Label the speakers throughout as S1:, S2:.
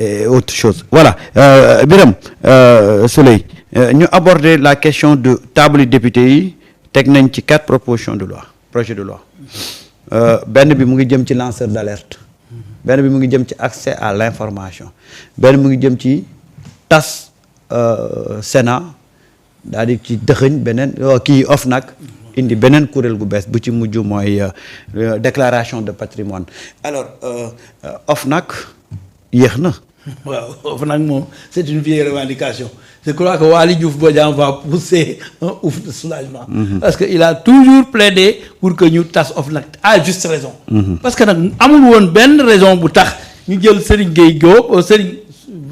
S1: et autre chose. Voilà. Birame Souleye ñu aborder la question de table député yi teg nañ ci 4 propositions de loi projet de loi benn bi mu ngi jëm ci lanceur d'alerte benn bi mu ngi jëm ci accès à l'information benn mu ngi jëm ci tas Sénat daal di ci dëxëñ beneen kii OFNAC indi beneen kuréel gu bees bu ci mujj mooy déclaration de patrimoine alors OFNAC yéex na.
S2: waaw OFNAC moom c'est une vieille revendication je crois que Waly Diouf Bodian va pousser un ouf de soulagement. Parce que il a toujours plaidé pour que ñu tas OFNAC à juste raison. Parce que nag amul woon benn raison bu tax ñu jël Serigne Gueye Diop Serigne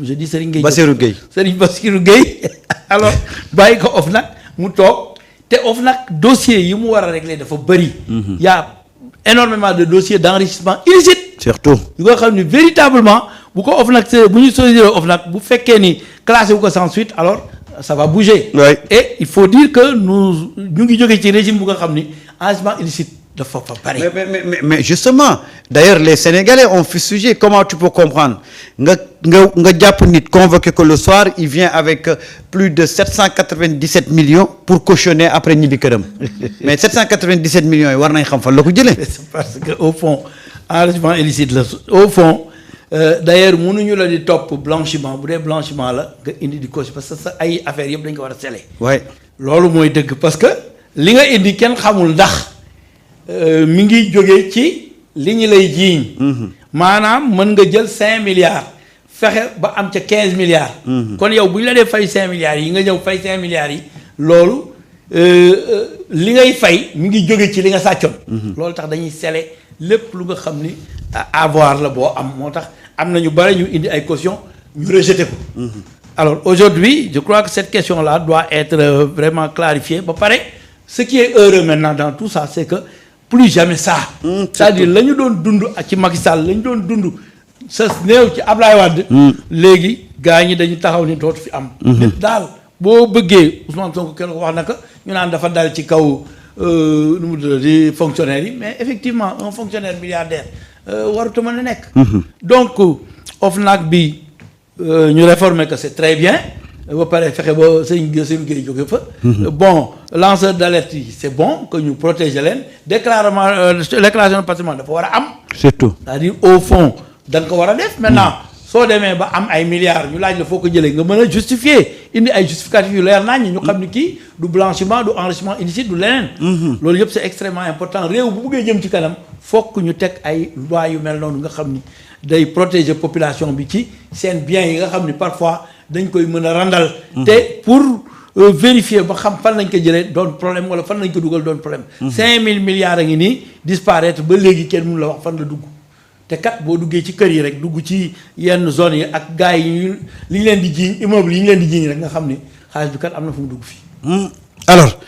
S2: je dis Serigne Gueye.
S1: Bassirou Gueye
S2: Serigne Bassirou Gueye alors bàyyi ko OFNAC mu toog te OFNAC dossier yi mu war a régler dafa bëri. y a énormément de dossiers d'enrichissement illicite.
S1: surtout
S2: yu nga xam ni véritablement bu ko OFNAC bu ñu choisir OFNAC bu fekkee ni classé wu ko sans suite alors ça va bouger.
S1: Oui.
S2: Et il faut dire que ñu ngi jógee ci régime bu nga xam ni enrichissement illicite dafa fa bari.
S1: mais justement d'ailleurs les Sénégalais ont fustigé comment tu peux comprendre nga jàpp nit convoqué ko le soir il vient avec plus de 797 millions pour cautionner après ñibbi këram mais 797 millions yi war nañ xam fan la ko jëlee.
S2: C'est parce que au fond enrichissement illicite la au fond d'ailleurs mënuñu la di topp blanchiment bu dee blanchiment la nga indi di caution parce que sa ay affaires yëpp dañ ko war a sele.
S1: waay
S2: loolu mooy dëgg parce que li nga indi kenn xamul ndax mi ngi jógee ci li ñu lay jiiñ. maanaam mën nga jël 5 milliards fexe ba am ca 15 milliards. kon yow bu ñu la dee fay 5 milliards yi nga ñëw fay 5 milliards yi loolu li ngay fay mi ngi jóge ci li nga sàccoon. loolu tax dañuy sele lépp lu nga xam ni avoir la boo am moo tax am na ñu bari ñu indi ay caution ñu rejeté ko. Alors aujourd'hui je crois que cette question-là doit être vraiment clarifiée ba pare ce qui est heureux maintenant dans tout ça c'est que plus jamais ça. C'est-à-dire la ñu doon dund ci Macky Sall la ñu doon dund sa néew ci Ablaye Wade. léegi gars ñi dañu taxaw ni dootu fi am. nit daal boo bëggee Ousmane Sonko kenn ko wax naka ñu naan dafa dal ci kaw nu mu di fonctionnaire yi mais effectivement un fonctionnaire milliardaire waruta mën a nekk. donc OFNAC bi ñu réformer que c'est très bien. ba pare fexe ba sëñ Gueye jóge fa. bon lanceur d'alerte yi c'est bon que ñu protéger leen déclaration de patrimoine dafa war a am.
S1: surtout
S2: c'est-à-dire au fond da nga ko war a def. maintenant soo demee ba am ay milliards ñu laaj la foo ko jëlee nga mën a justifier indi ay justificatifs yu leer naññ ñu xam ni kii du blanchiment du enrichissement illicite du leneen. loolu yëpp c'est extrêmement important réew bu buggee jëm ci kanam fokk ñu teg ay lois yu mel noonu nga xam ni day protéger population bi ci seen biens yi nga xam ni parfois. dañ koy mën a randal. te pour vérifier ba xam fan lañ ko jëlee doon problème wala fan lañ ko dugal doon problème. 5000 milliards a ngi nii disparaître ba léegi kenn mënu la wax fan la dugg te kat boo duggee ci kër yi rek dugg ci yenn zones yi ak gars yi li ñu leen di jiiñ immeuble yi ñu leen di jiiñ rek nga xam ni xaalis bi kat am na fu mu dugg fii.
S1: Alors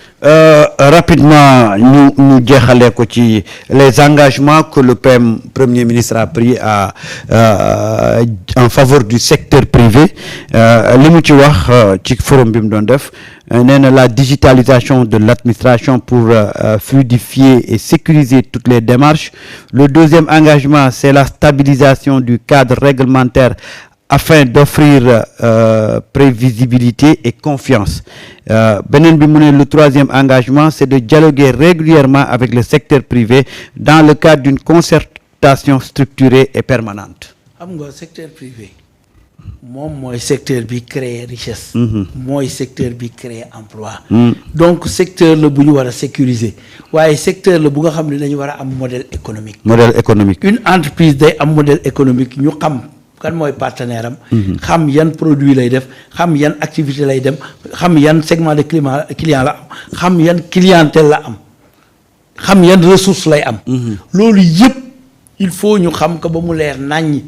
S1: rapidement ñu jeexalee ko ci les engagements que le Premier ministre a pris en faveur du secteur privé li mu ci wax ci forum bi mu doon def nee na la digitalisation de l'administration pour fluidifier et sécuriser toutes les démarches. Le deuxième engagement c'est la stabilisation du cadre réglementaire afin d'offrir prévisibilité et confiance. Beneen bi mu ne le troisième engagement c'est de dialoguer régulièrement avec le secteur privé dans le cadre d'une concertation structurée et permanente.
S2: xam nga secteur privé moom mooy secteur bi créer richesse. mooy secteur bi créer emploi. donc secteur la bu ñu war a sécuriser waaye secteur la bu nga xam ne dañu war a am modèle économique.
S1: modèle économique.
S2: une entreprise day am modèle économique ñu xam. kan mooy partenaire am. xam yan produit lay def xam yan activité lay dem xam yan segment de client la am xam yan clientèle la am xam yan ressource lay am. loolu yëpp il faut ñu xam ko ba mu leer naññi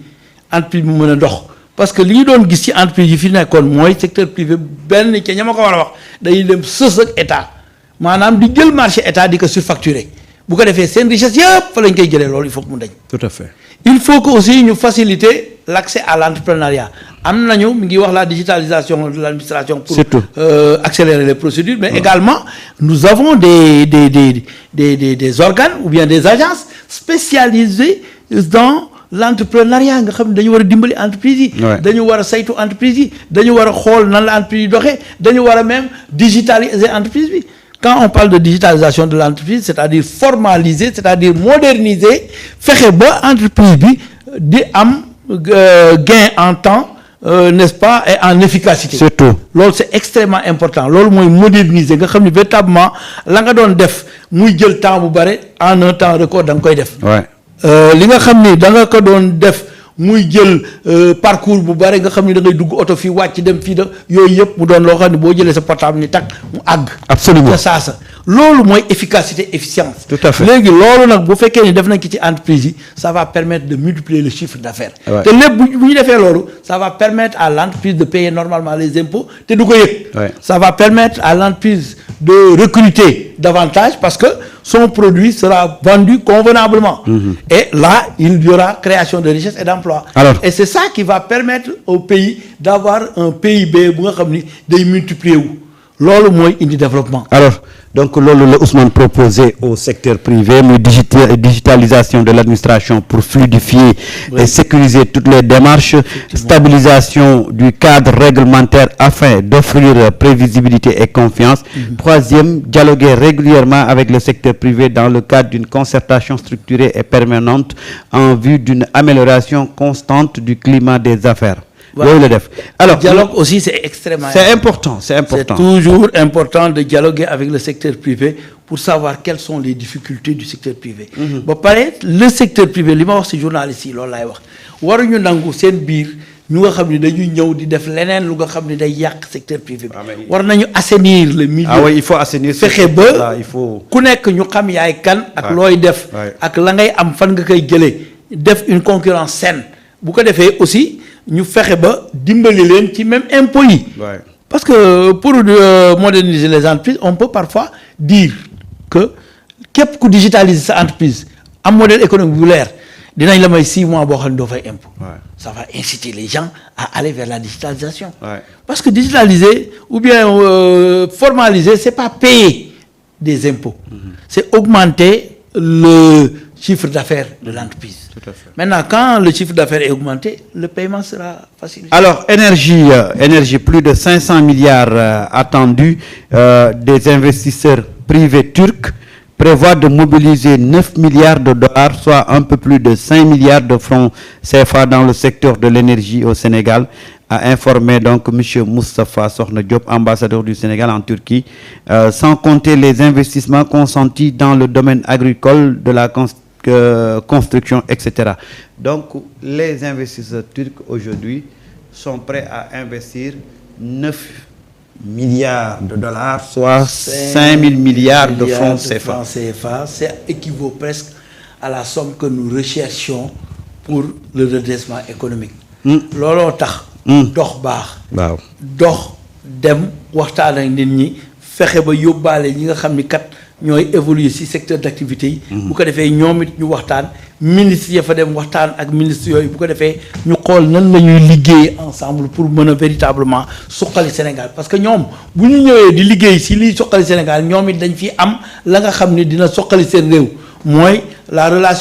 S2: entreprise bi mën a dox parce que li ñu doon gis ci entreprise yi fi nekkoon mooy secteur privé benn ca ña ma ko war a wax dañuy dem sës ak état maanaam di jël marché état di ko surfacturer bu ko defee seen richesse yëpp fa lañ koy jëlee loolu il faut que mu dañ.
S1: tout à fait.
S2: il faut que aussi ñu faciliter l'accès à l'entrepreneuriat am nañu mi ngi wax la digitalisation de l'administration pour accélérer les procédures mais également nous avons des organes ou bien des agences spécialisées dans l'entrepreneuriat nga xam ne dañu war a dimbali entreprise yi. dañu war a saytu entreprise yi dañu war a xool nan la entreprise yi doxee dañu war a même digitaliser entreprise bi. Quand on parle de digitalisation de l'entreprise, c'est-à-dire formaliser, c'est-à-dire moderniser, fexe ba entreprise bi di am gain en temps, n'est-ce pas, et en efficacité.
S1: Surtout.
S2: Loolu c'est extrêmement important. Loolu mooy moderniser nga xam ne véritablement la nga doon def muy jël temps bu bare en un temps record da nga koy def. li nga xam ni da nga ko doon def muy jël parcours bu bare nga xam ni da ngay dugg oto fii wàcc dem fii da yooyu yëpp mu doon loo xam ne boo jëlee sa portable ni tag mu àgg.
S1: Absolument
S2: ca saasa loolu mooy efficacité efficience.
S1: Tout à fait.
S2: léegi loolu nag bu fekkee ni def nañ ko ci entreprise yi ça va permettre de multiplier le chiffre d'affaires. te lépp bu ñu defee loolu ça va permettre à l'entreprise de payer normalement les impôts te du ko yëg. ça va permettre à l'entreprise de recruter davantage parce que son produit sera vendu convenablement. Et là il y aura création de richesse et d'emploi. Et c'est ça qui va permettre au pays d'avoir un PIB bu nga xam ni day multiplier wu loolu mooy indi développement.
S1: Donc loolu la Ousmane proposé au secteur privé muy digitalisation de l'administration pour fluidifier et sécuriser toutes les démarches, stabilisation du cadre réglementaire afin d'offrir prévisibilité et confiance. Troisième, dialoguer régulièrement avec le secteur privé dans le cadre d'une concertation structurée et permanente en vue d'une amélioration constante du climat des affaires.
S2: Voilà. Alors, le dialogue aussi c'est extrêmement
S1: important. C'est
S2: toujours important de dialoguer avec le secteur privé pour savoir quelles sont les difficultés du secteur privé. Ba pare le secteur privé li ma wax ci journaliste yi loolu laay wax waruñu nangu seen biir ñu nga xam ne dañuy ñëw di def leneen lu nga xam ne day yàq secteur privé bi. war nañu assainir le milieu.
S1: Il faut assainir.
S2: fexe ba ku nekk ñu xam yaay kan. ak looy def. ak la ngay am fan nga koy jëlee def une concurrence saine bu ko defee aussi. ñu fexe ba dimbali leen ci même impôts yi. Parce que pour moderniser les entreprises on peut parfois dire que képp ku digitaliser sa entreprise am modèle économique bu leer dinañ la may 6 mois boo xam ne doo fay impôt. Ça va inciter les gens à aller vers la digitalisation. Parce que digitaliser ou bien formaliser c'est pas payer des impôts. C'est augmenter le chiffre d'affaires de l'entreprise.
S1: Tout à fait.
S2: Maintenant, quand le chiffre d'affaires est augmenté, le paiement sera facile.
S1: Alors, énergie, plus de 500 milliards attendus. Des investisseurs privés turcs prévoient de mobiliser 9 milliards de dollars, soit un peu plus de 5 milliards de francs CFA dans le secteur de l'énergie au Sénégal, a informé donc M. Moustapha Sokhna Diop, ambassadeur du Sénégal en Turquie, sans compter les investissements consentis dans le domaine agricole, de la construction, etc. Donc, les investisseurs turcs aujourd'hui sont prêts à investir 9 milliards de dollars, soit 5 000 milliards de francs CFA.
S2: Ça équivaut presque à la somme que nous recherchions pour le redressement économique. Looloo tax dox baax.
S1: waaw
S2: dox dem waxtaan ak nit ñi fexe ba yóbbaale ñi nga xam ni kat ñooy évoluer ci secteur d'activité yi. bu ko defee ñoom it ñu waxtaan ministre ya fa dem waxtaan ak ministre yooyu bu ko defee ñu xool nan la ñuy liggéey ensemble pour mën a véritablement suqali Sénégal parce que ñoom bu ñu ñëwee di liggéey ci liy suqali Sénégal ñoom it dañ fi am la nga xam ni dina suqali seen réew mooy la relation.